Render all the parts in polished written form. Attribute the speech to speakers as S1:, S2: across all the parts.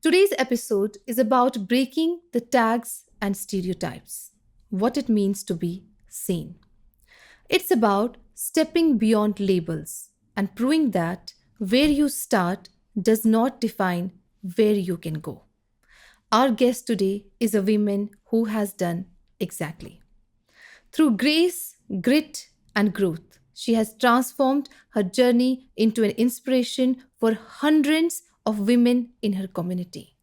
S1: Today's episode is about breaking the tags and stereotypes, what it means to be seen. It's about stepping beyond labels and proving that where you start does not define where you can go. Our guest today is a woman who has done exactly. Through grace, grit, and growth, she has transformed her journey into an inspiration for hundreds of women in her community,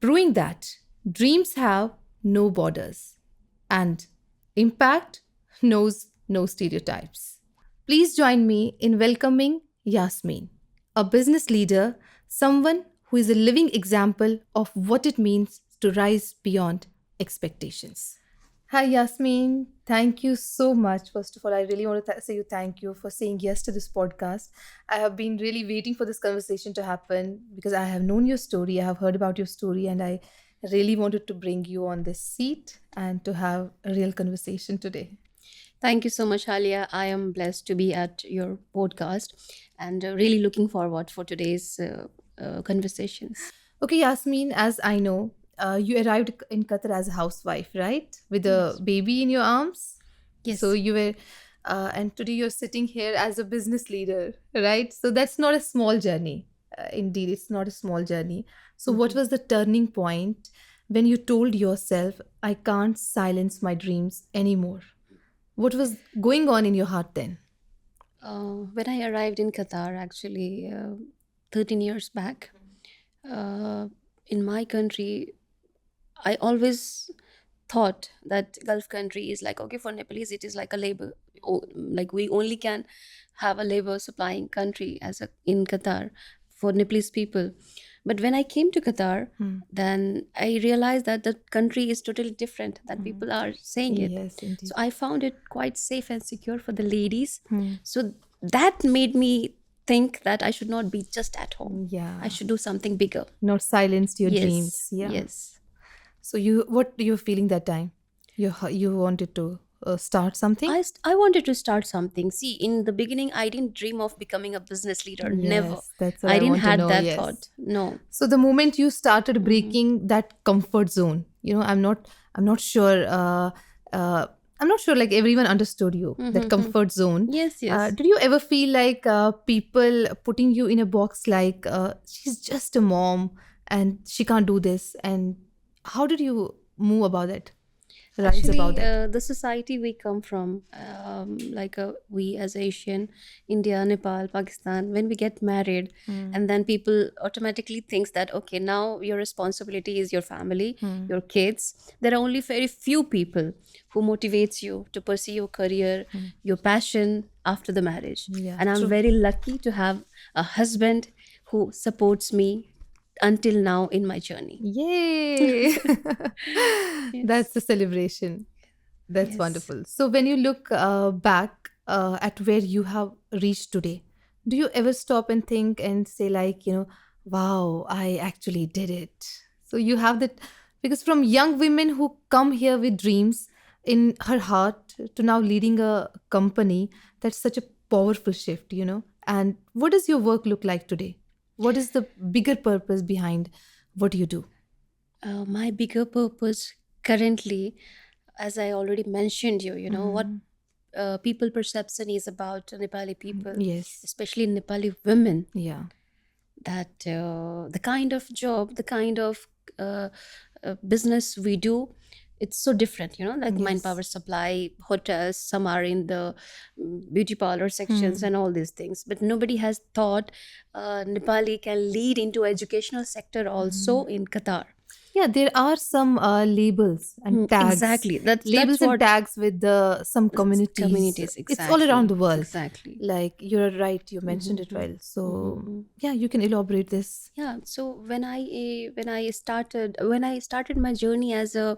S1: proving that dreams have no borders and impact knows no stereotypes. Please join me in welcoming Yasmeen, a business leader, someone who is a living example of what it means to rise beyond expectations. Hi, Yasmeen. Thank you so much. First of all, I really want to say you thank you for saying yes to this podcast. I have been really waiting for this conversation to happen because I have known your story. I have heard about your story, and I really wanted to bring you on this seat and to have a real conversation today.
S2: Thank you so much, Aaliya. I am blessed to be at your podcast and really looking forward for today's conversations.
S1: Okay, Yasmeen, as I know, you arrived in Qatar as a housewife, right? With a
S2: Yes.
S1: baby in your arms.
S2: Yes.
S1: So you were, and today you're sitting here as a business leader, right? So that's not a small journey. Indeed, it's not a small journey. So, what was the turning point when you told yourself, I can't silence my dreams anymore? What was going on in your heart then?
S2: When I arrived in Qatar, actually, 13 years back, in my country, I always thought that Gulf country is like, okay, for Nepalese, it is like a labor. Like we only can have a labor supplying country in Qatar for Nepalese people. But when I came to Qatar, then I realized that the country is totally different, that people are saying it.
S1: Yes, indeed.
S2: So I found it quite safe and secure for the ladies.
S1: Hmm.
S2: So that made me think that I should not be just at home.
S1: Yeah.
S2: I should do something bigger.
S1: Not silence your
S2: Yes.
S1: dreams. Yeah.
S2: Yes.
S1: So what you were feeling that time? You wanted to start something?
S2: I wanted to start something. See, in the beginning, I didn't dream of becoming a business leader. Never.
S1: Yes, that's what
S2: I
S1: I
S2: didn't
S1: want to
S2: had
S1: know,
S2: that
S1: yes.
S2: thought. No.
S1: So the moment you started breaking that comfort zone, I'm not sure. I'm not sure. Like everyone understood you, that comfort zone.
S2: Yes, yes.
S1: Did you ever feel like people putting you in a box like she's just a mom and she can't do this? And how did you move about it? Rise
S2: Actually,
S1: about that?
S2: the society we come from, we as Asian, India, Nepal, Pakistan, when we get married, and then people automatically thinks that, okay, now your responsibility is your family, your kids. There are only very few people who motivates you to pursue your career, your passion after the marriage.
S1: Yeah,
S2: And I'm
S1: true.
S2: very lucky to have a husband who supports me until now in my journey.
S1: Yay! That's the celebration. That's
S2: Yes.
S1: wonderful. So, when you look back at where you have reached today, do you ever stop and think and say, like, wow, I actually did it? So, you have that, because from young women who come here with dreams in her heart to now leading a company, that's such a powerful shift. And what does your work look like today? What is the bigger purpose behind what you do?
S2: My bigger purpose currently, as I already mentioned what people perception is about Nepali people,
S1: Yes.
S2: especially Nepali women,
S1: Yeah.
S2: that the kind of job, the kind of business we do, it's so different, like
S1: Yes.
S2: manpower supply, hotels, some are in the beauty parlor sections and all these things. But nobody has thought Nepali can lead into educational sector also in Qatar.
S1: Yeah, there are some labels and tags.
S2: Exactly.
S1: Labels
S2: That's what
S1: and tags with some communities.
S2: communities,
S1: It's all around the world.
S2: Exactly.
S1: Like, you're right, you mentioned it well. So, yeah, you can elaborate this.
S2: Yeah. So when I started my journey as a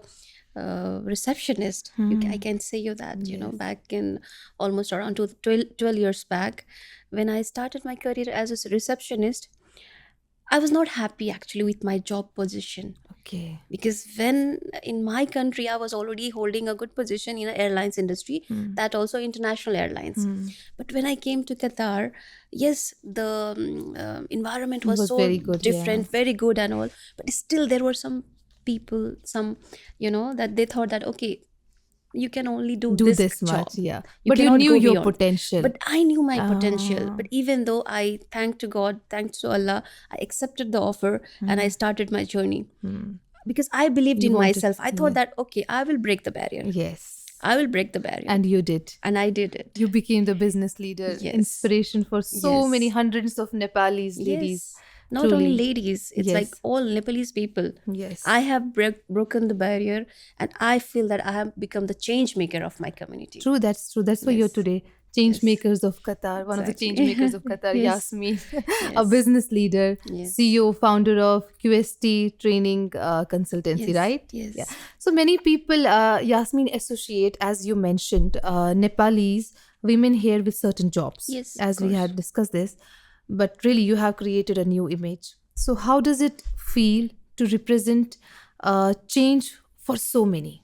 S2: receptionist, I can say you that back in almost around 12 years back, when I started my career as a receptionist, I was not happy actually with my job position.
S1: Okay.
S2: Because when in my country I was already holding a good position in the airlines industry, that also international airlines. But when I came to Qatar, yes, the environment
S1: It
S2: was
S1: was
S2: so
S1: very good, yeah.
S2: different, very good and all, but still there were some people, some, that they thought that okay, you can only do
S1: Do
S2: this
S1: this much,
S2: job,
S1: yeah.
S2: you
S1: But you
S2: cannot
S1: knew
S2: go
S1: your
S2: beyond.
S1: potential.
S2: But I knew my potential.
S1: Ah.
S2: But even though I thank to God, thanks to Allah, I accepted the offer and I started my journey because I believed
S1: You
S2: in
S1: wanted,
S2: myself. I thought
S1: yeah.
S2: that okay, I will break the barrier.
S1: Yes.
S2: I will break the barrier.
S1: And you did.
S2: And I did it.
S1: You became the business leader,
S2: Yes.
S1: inspiration for so many
S2: Yes.
S1: hundreds of Nepalese ladies.
S2: Yes. Not only
S1: Truly.
S2: ladies, it's like
S1: Yes.
S2: all Nepalese people.
S1: Yes.
S2: I have broken the barrier and I feel that I have become the change maker of my community.
S1: True, that's true. That's why you're
S2: Yes.
S1: today.
S2: Yes.
S1: Changemakers of Qatar, one of the
S2: Exactly.
S1: changemakers of Qatar,
S2: Yes.
S1: Yasmeen, a
S2: Yes.
S1: business leader,
S2: Yes.
S1: CEO, founder of QST training consultancy,
S2: Yes.
S1: right?
S2: Yes.
S1: Yeah. So many people, Yasmeen, associate, as you mentioned, Nepalese women here with certain jobs,
S2: Yes, of
S1: as we
S2: course.
S1: had discussed this. But really, you have created a new image. So, how does it feel to represent change for so many?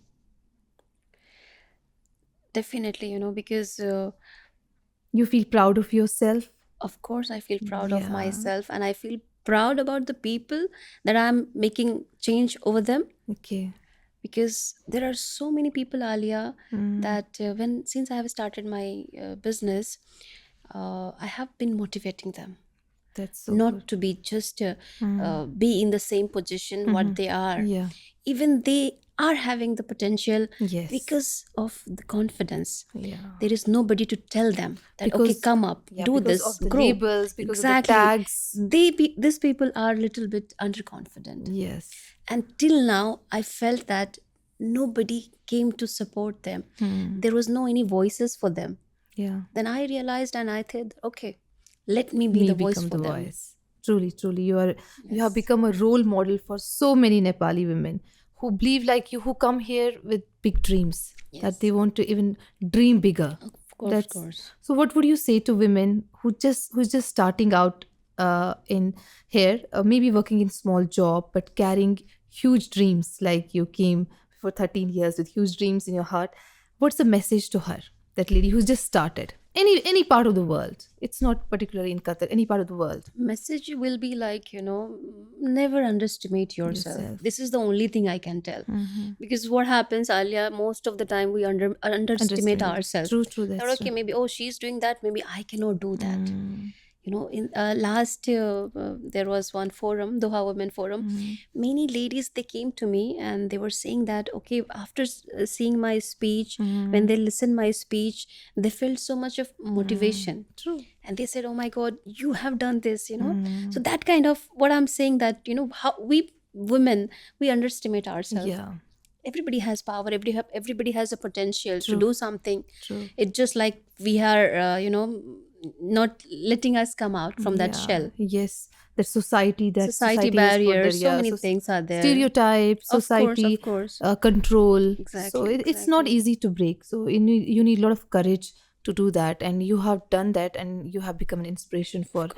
S2: Definitely, because
S1: You feel proud of yourself?
S2: of course I feel proud of
S1: Yeah.
S2: myself and I feel proud about the people that I'm making change over them.
S1: Okay.
S2: Because there are so many people, Alia, that when since I have started my business, I have been motivating them
S1: That's so
S2: not
S1: good.
S2: to be just be in the same position what they are.
S1: Yeah.
S2: Even they are having the potential
S1: Yes.
S2: because of the confidence.
S1: Yeah.
S2: There is nobody to tell them that okay,
S1: Because
S2: come up,
S1: yeah,
S2: do
S1: because
S2: this,
S1: of the
S2: grow.
S1: labels, because of the
S2: Exactly.
S1: tags.
S2: These people are a little bit underconfident.
S1: Yes.
S2: And till now, I felt that nobody came to support them. There was no any voices for them.
S1: Yeah.
S2: Then I realized and I thought, okay, let me be
S1: Me
S2: the voice
S1: become
S2: for
S1: the
S2: them.
S1: voice. Truly, truly, you have
S2: Yes.
S1: become a role model for so many Nepali women who believe like you, who come here with big dreams,
S2: Yes.
S1: that they want to even dream bigger.
S2: Of course,
S1: That's
S2: of course.
S1: so. What would you say to women who's just starting out in here, maybe working in small job but carrying huge dreams, like you came for 13 years with huge dreams in your heart? What's the message to her, that lady who's just started? Any part of the world. It's not particularly in Qatar. Any part of the world.
S2: Message will be like, never underestimate yourself.
S1: Yourself.
S2: This is the only thing I can tell.
S1: Mm-hmm.
S2: Because what happens, Alia, most of the time we underestimate ourselves.
S1: True, true.
S2: That
S1: That's
S2: okay,
S1: true.
S2: maybe, oh, she's doing that, maybe I cannot do that.
S1: Mm.
S2: In last there was one forum, Doha Women Forum. Many ladies, they came to me and they were saying that okay, after seeing my speech, when they listened my speech, they felt so much of motivation.
S1: True.
S2: And they said, oh my God, you have done this. So that kind of what I'm saying, that how we women, we underestimate ourselves.
S1: Yeah.
S2: Everybody has power, everybody has a potential
S1: True.
S2: to do something.
S1: True.
S2: It's just like we are not letting us come out from that
S1: Yeah.
S2: shell.
S1: Yes. The society, that
S2: Society
S1: society has put there,
S2: barriers, so
S1: yeah.
S2: many things are there.
S1: Stereotypes,
S2: Of
S1: society,
S2: course.
S1: control.
S2: Exactly,
S1: So it's not
S2: exactly.
S1: easy to break. So you need a lot of courage to do that, and you have done that, and you have become an inspiration for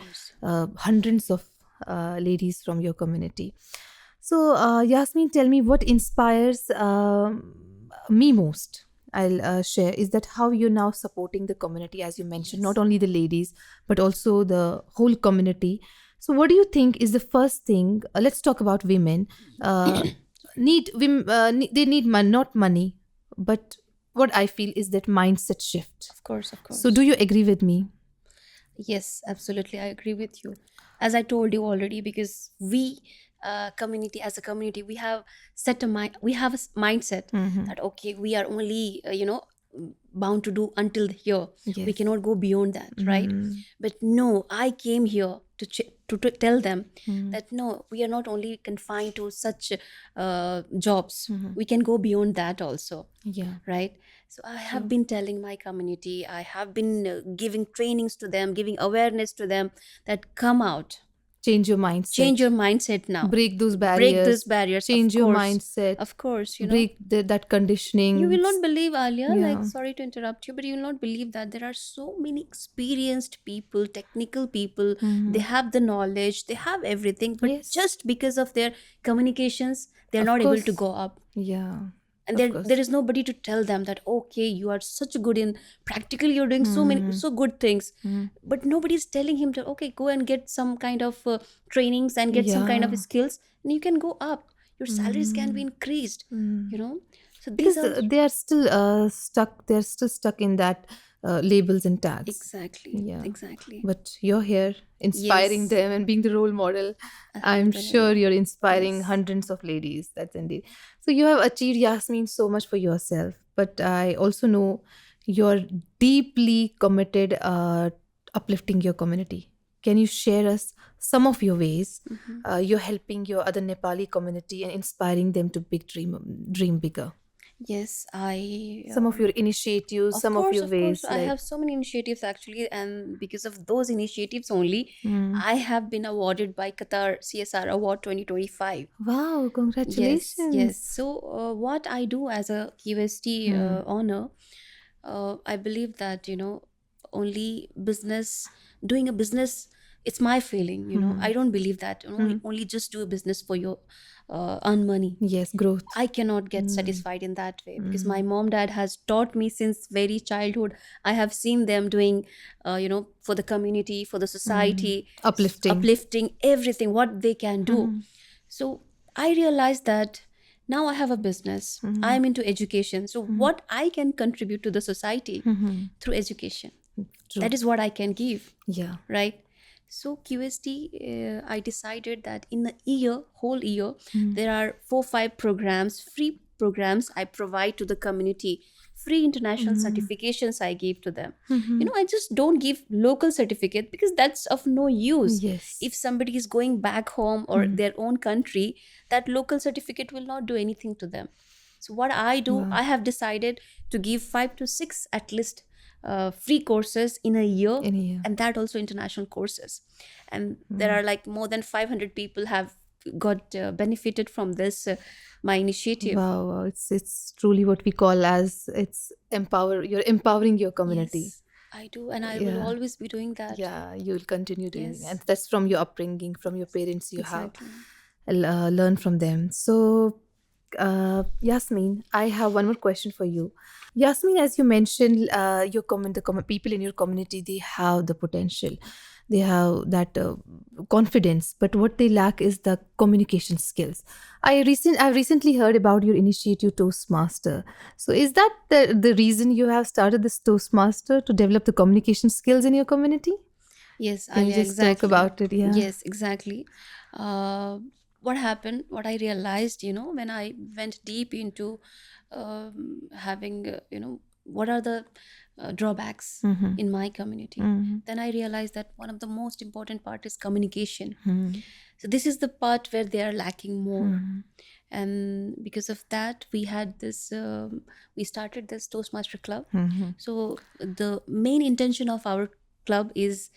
S1: hundreds of ladies from your community. So Yasmeen, tell me what inspires me most. I'll share is that how you're now supporting the community, as you mentioned, not only the ladies but also the whole community. So what do you think is the first thing? Let's talk about women. They need not money, but what I feel is that mindset shift.
S2: Of course.
S1: So do you agree with me?
S2: Yes, absolutely, I agree with you. As I told you already, because we community, as a community, we have set a mind, we have a mindset that okay, we are only bound to do until here.
S1: Yes.
S2: We cannot go beyond that, right? But no, I came here to tell them that no, we are not only confined to such jobs. We can go beyond that also.
S1: Yeah.
S2: Right? So I have been telling my community, I have been giving trainings to them, giving awareness to them, that come out.
S1: Change your mindset.
S2: Change your mindset now.
S1: Break those
S2: Break those
S1: barriers.
S2: barriers.
S1: Change
S2: Of
S1: your
S2: course.
S1: mindset.
S2: Of course,
S1: Break that conditioning.
S2: you will not believe, Alia, like,
S1: Yeah.
S2: sorry to interrupt you, but you will not believe that there are so many experienced people, technical people. They have the knowledge, they have everything, but
S1: Yes.
S2: just because of their communications, they're
S1: Of
S2: not able to
S1: course.
S2: go up.
S1: Yeah.
S2: And
S1: Of
S2: there
S1: course.
S2: is nobody to tell them that, okay, you are such good in practically, you're doing so good things, but nobody is telling him to, okay, go and get some kind of trainings and get some kind of
S1: Yeah.
S2: skills, and you can go up, your salaries can be increased, so these
S1: Because
S2: are
S1: they are still stuck. They're still stuck in that labels and tags.
S2: exactly.
S1: Yeah.
S2: Exactly.
S1: But you're here inspiring
S2: Yes.
S1: them and being the role model. I'm sure
S2: Alhamdulillah.
S1: you're inspiring
S2: Yes.
S1: hundreds of ladies. That's indeed. So you have achieved, Yasmeen, so much for yourself. But I also know you're deeply committed uplifting your community. Can you share us some of your ways you're helping your other Nepali community and inspiring them to dream bigger?
S2: Yes, I
S1: Some of your initiatives, some of your
S2: of course,
S1: ways,
S2: I
S1: like
S2: have so many initiatives actually, and because of those initiatives only, I have been awarded by Qatar CSR Award 2025.
S1: wow,
S2: Yes,
S1: congratulations.
S2: yes. So, what I do as a QST owner, I believe that, only business, doing a business, it's my feeling, I don't believe that, only just do a business for your earn money.
S1: Yes, growth.
S2: I cannot get satisfied in that way, because my mom dad has taught me since very childhood. I have seen them doing, for the community, for the society, uplifting everything what they can do. So I realized that now I have a business. I am into education. So what I can contribute to the society through education.
S1: True.
S2: That is what I can give,
S1: Yeah.
S2: right? So QST, I decided that in a whole year, there are 4-5 programs, free programs I provide to the community, free international certifications I give to them. I just don't give local certificate, because that's of no use.
S1: Yes.
S2: If somebody is going back home or their own country, that local certificate will not do anything to them. So what I do, I have decided to give 5 to 6 at least free courses in a year,
S1: In a year.
S2: and that also international courses. And there are like more than 500 people have got benefited from this my initiative.
S1: Wow, wow. It's truly what we call as you're empowering your community.
S2: Yes, I do, and I will always be doing that.
S1: Yeah, you'll continue doing
S2: Yes.
S1: and that's from your upbringing, from your parents. You
S2: Exactly.
S1: have learned from them. So Yasmeen, I have one more question for you. Yasmeen, as you mentioned, the people in your community, they have the potential, they have that confidence, but what they lack is the communication skills. I've recently heard about your initiative Toastmaster. So is that the reason you have started this Toastmaster, to develop the communication skills in your community?
S2: Yes,
S1: Can you
S2: Alia,
S1: just talk about it? Yeah.
S2: Yes, exactly. What happened, what I realized, when I went deep into having, what are the drawbacks in my community, then I realized that one of the most important part is communication. So this is the part where they are lacking more. And because of that, we started this Toastmaster club. So the main intention of our club is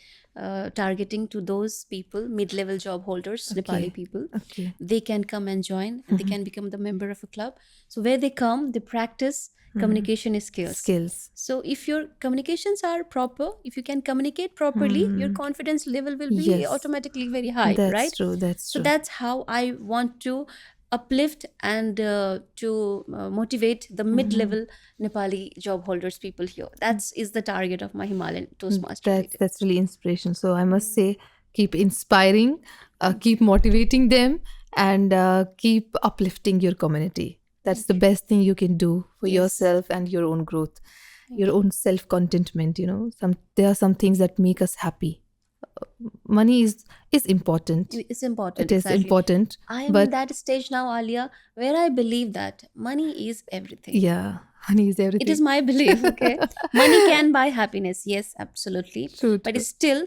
S2: targeting to those people, mid-level job holders, Nepali people.
S1: Okay.
S2: They can come and join, and they can become the member of a club. So where they come, they practice communication skills. So if your communications are proper, if you can communicate properly, your confidence level will be
S1: Yes.
S2: automatically very high,
S1: That's
S2: right?
S1: true. That's
S2: So
S1: true.
S2: that's how I want to uplift and to motivate the mid-level Nepali job holders, people here. That is the target of my Himalayan Toastmaster.
S1: That's really inspirational. So I must say, keep inspiring, keep motivating them, and keep uplifting your community. That's the best thing you can do for yourself and your own growth, your own self-contentment. There are some things that make us happy. Money is important.
S2: It's important.
S1: It is important.
S2: I am
S1: but
S2: in that stage now, Alia, where I believe that money is everything.
S1: yeah, money is everything.
S2: It is my belief, okay? Money can buy happiness, yes, absolutely.
S1: True,
S2: but it's still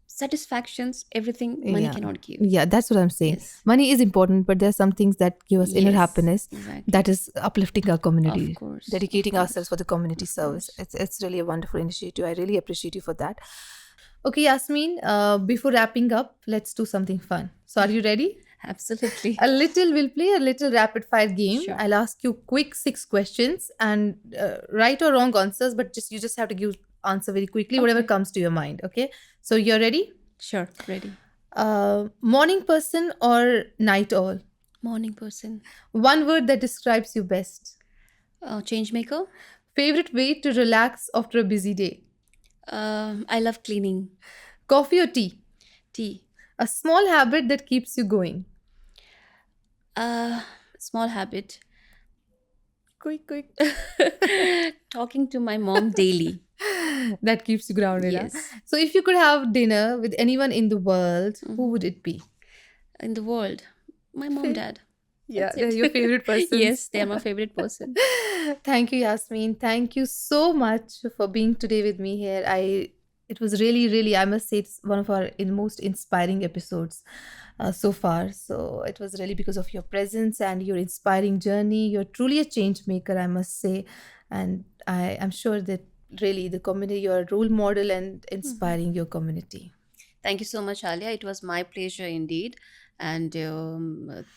S2: satisfactions, everything money cannot give.
S1: Yeah, that's what I'm saying. Money is important, but there are some things that give us inner happiness.
S2: Exactly.
S1: That is uplifting our community,
S2: Of course,
S1: dedicating ourselves for the community service. It's really a wonderful initiative. I really appreciate you for that. Okay, Yasmeen, before wrapping up, let's do something fun. So, are you ready?
S2: Absolutely.
S1: We'll play a little rapid fire game.
S2: Sure.
S1: I'll ask you quick 6 questions and right or wrong answers, but you just have to give answer very quickly, whatever
S2: Okay.
S1: comes to your mind. Okay. So, you're ready?
S2: Sure. Ready.
S1: Morning person or night owl?
S2: Morning person.
S1: One word that describes you best.
S2: Changemaker.
S1: Favorite way to relax after a busy day.
S2: I love cleaning.
S1: Coffee or tea?
S2: Tea.
S1: A small habit that keeps you going.
S2: Small habit.
S1: Quick.
S2: Talking to my mom daily.
S1: That keeps you grounded. Huh?
S2: Yes.
S1: So, if you could have dinner with anyone in the world, who would it be?
S2: In the world. My mom, dad.
S1: Yeah,
S2: That's
S1: they're
S2: it.
S1: your favorite persons.
S2: Yes, they are my favorite person.
S1: Thank you, Yasmeen. Thank you so much for being today with me here. It was really, I must say, it's one of our most inspiring episodes so far. So it was really because of your presence and your inspiring journey. You're truly a change maker, I must say, and I am sure that really the community, you're a role model and inspiring your community.
S2: Thank you so much, Alia. It was my pleasure indeed. And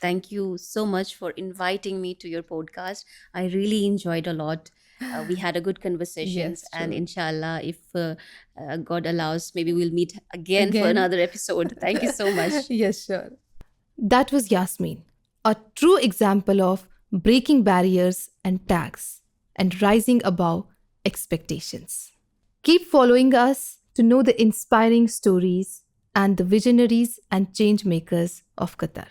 S2: thank you so much for inviting me to your podcast. I really enjoyed a lot. We had a good conversations,
S1: Yes,
S2: and
S1: true.
S2: inshallah, if God allows, maybe we'll meet again for
S1: Again.
S2: another episode. Thank you so much.
S1: Yes, sure. That was Yasmeen, a true example of breaking barriers and tags and rising above expectations. Keep following us to know the inspiring stories and the visionaries and change makers of Qatar.